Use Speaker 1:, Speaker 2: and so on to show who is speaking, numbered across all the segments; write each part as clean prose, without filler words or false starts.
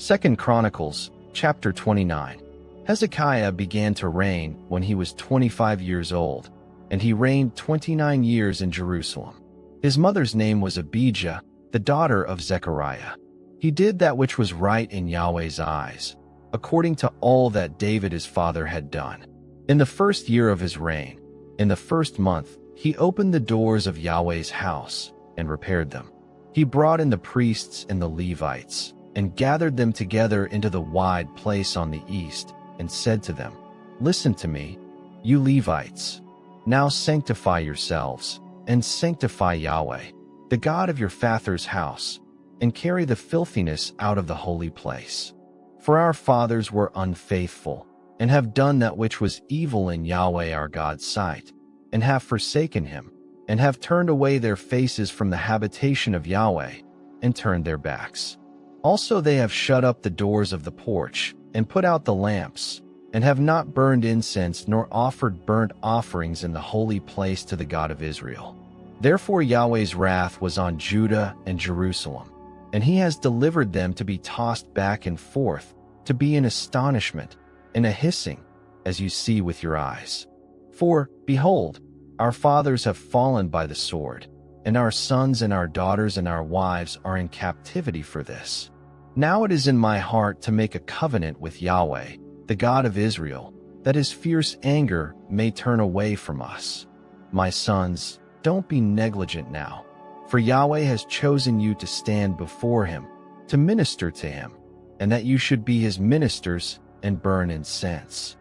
Speaker 1: 2 Chronicles, chapter 29. Hezekiah began to reign when he was 25 years old, and he reigned 29 years in Jerusalem. His mother's name was Abijah, the daughter of Zechariah. He did that which was right in Yahweh's eyes, according to all that David his father had done. In the first year of his reign, in the first month, he opened the doors of Yahweh's house and repaired them. He brought in the priests and the Levites, and gathered them together into the wide place on the east, and said to them, "Listen to me, you Levites. Now sanctify yourselves, and sanctify Yahweh, the God of your father's house, and carry the filthiness out of the holy place. For our fathers were unfaithful, and have done that which was evil in Yahweh our God's sight, and have forsaken him, and have turned away their faces from the habitation of Yahweh, and turned their backs. Also they have shut up the doors of the porch, and put out the lamps, and have not burned incense nor offered burnt offerings in the holy place to the God of Israel. Therefore Yahweh's wrath was on Judah and Jerusalem, and he has delivered them to be tossed back and forth, to be in astonishment, and a hissing, as you see with your eyes. For, behold, our fathers have fallen by the sword, and our sons and our daughters and our wives are in captivity for this. Now it is in my heart to make a covenant with Yahweh, the God of Israel, that his fierce anger may turn away from us. My sons, don't be negligent now, for Yahweh has chosen you to stand before him, to minister to him, and that you should be his ministers and burn incense."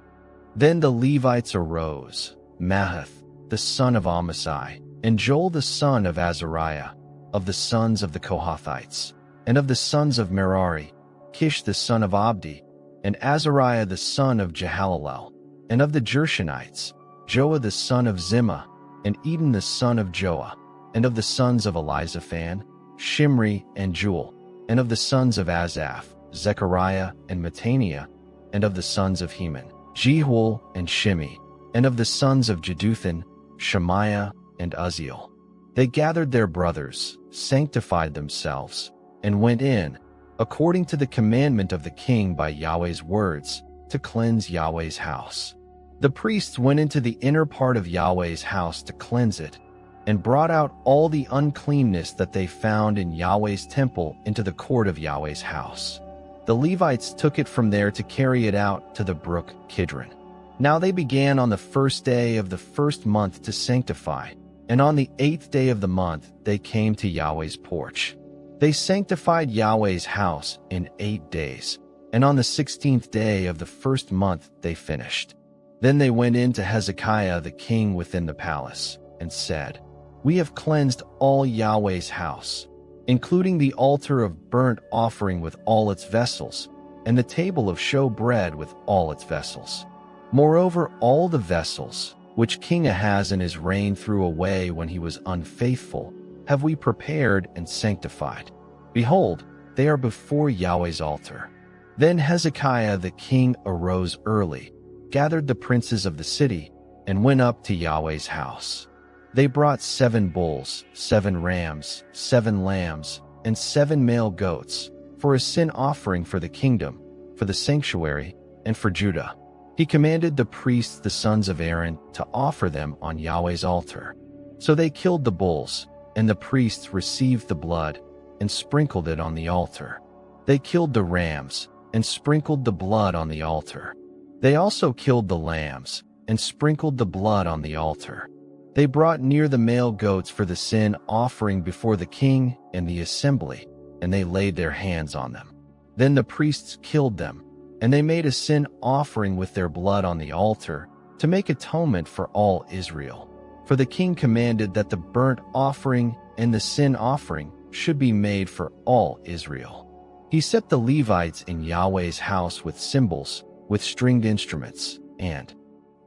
Speaker 1: Then the Levites arose, Mahath, the son of Amasai, and Joel the son of Azariah, of the sons of the Kohathites, and of the sons of Merari, Kish the son of Abdi, and Azariah the son of Jehalalel, and of the Gershonites, Joah the son of Zimmah, and Eden the son of Joah, and of the sons of Elizaphan, Shimri and Jewel, and of the sons of Asaph, Zechariah and Mattaniah, and of the sons of Heman, Jehuel and Shimi, and of the sons of Jeduthun, Shemaiah and Uzziel. They gathered their brothers, sanctified themselves, and went in, according to the commandment of the king by Yahweh's words, to cleanse Yahweh's house. The priests went into the inner part of Yahweh's house to cleanse it, and brought out all the uncleanness that they found in Yahweh's temple into the court of Yahweh's house. The Levites took it from there to carry it out to the brook Kidron. Now they began on the first day of the first month to sanctify, and on the 8th day of the month they came to Yahweh's porch. They sanctified Yahweh's house in 8 days, and on the 16th day of the first month they finished. Then they went in to Hezekiah the king within the palace, and said, "We have cleansed all Yahweh's house, including the altar of burnt offering with all its vessels, and the table of showbread with all its vessels. Moreover, all the vessels, which King Ahaz in his reign threw away when he was unfaithful, have we prepared and sanctified. Behold, they are before Yahweh's altar." Then Hezekiah the king arose early, gathered the princes of the city, and went up to Yahweh's house. They brought 7 bulls, 7 rams, 7 lambs, and 7 male goats, for a sin offering for the kingdom, for the sanctuary, and for Judah. He commanded the priests the sons of Aaron to offer them on Yahweh's altar. So they killed the bulls, and the priests received the blood, and sprinkled it on the altar. They killed the rams, and sprinkled the blood on the altar. They also killed the lambs, and sprinkled the blood on the altar. They brought near the male goats for the sin offering before the king and the assembly, and they laid their hands on them. Then the priests killed them, and they made a sin offering with their blood on the altar to make atonement for all Israel. For the king commanded that the burnt offering and the sin offering should be made for all Israel. He set the Levites in Yahweh's house with cymbals, with stringed instruments, and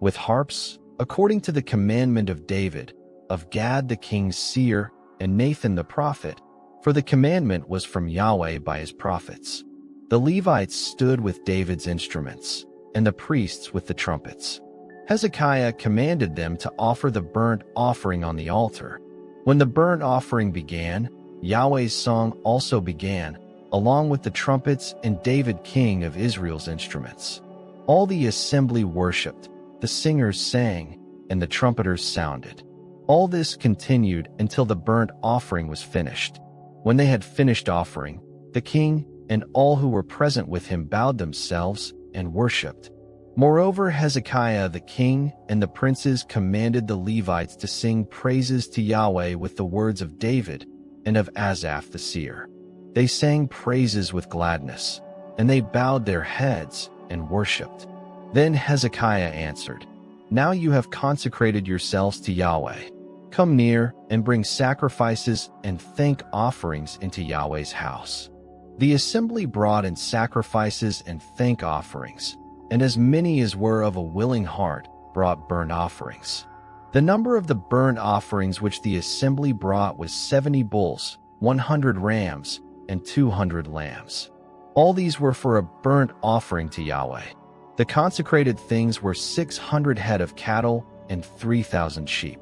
Speaker 1: with harps, according to the commandment of David, of Gad the king's seer, and Nathan the prophet, for the commandment was from Yahweh by his prophets. The Levites stood with David's instruments, and the priests with the trumpets. Hezekiah commanded them to offer the burnt offering on the altar. When the burnt offering began, Yahweh's song also began, along with the trumpets and David king of Israel's instruments. All the assembly worshipped, the singers sang, and the trumpeters sounded. All this continued until the burnt offering was finished. When they had finished offering, the king and all who were present with him bowed themselves and worshipped. Moreover, Hezekiah the king and the princes commanded the Levites to sing praises to Yahweh with the words of David and of Asaph the seer. They sang praises with gladness, and they bowed their heads and worshipped. Then Hezekiah answered, "Now you have consecrated yourselves to Yahweh. Come near and bring sacrifices and thank offerings into Yahweh's house." The assembly brought in sacrifices and thank offerings, and as many as were of a willing heart brought burnt offerings. The number of the burnt offerings which the assembly brought was 70 bulls, 100 rams, and 200 lambs. All these were for a burnt offering to Yahweh. The consecrated things were 600 head of cattle and 3,000 sheep.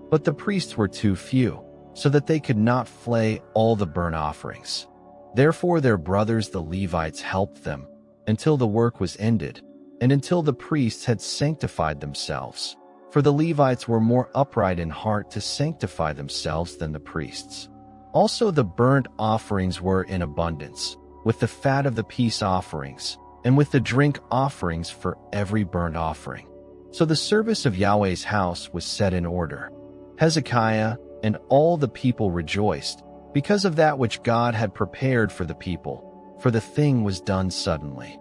Speaker 1: But the priests were too few, so that they could not flay all the burnt offerings. Therefore their brothers the Levites helped them, until the work was ended, and until the priests had sanctified themselves. For the Levites were more upright in heart to sanctify themselves than the priests. Also the burnt offerings were in abundance, with the fat of the peace offerings, and with the drink offerings for every burnt offering. So the service of Yahweh's house was set in order. Hezekiah and all the people rejoiced, because of that which God had prepared for the people, for the thing was done suddenly.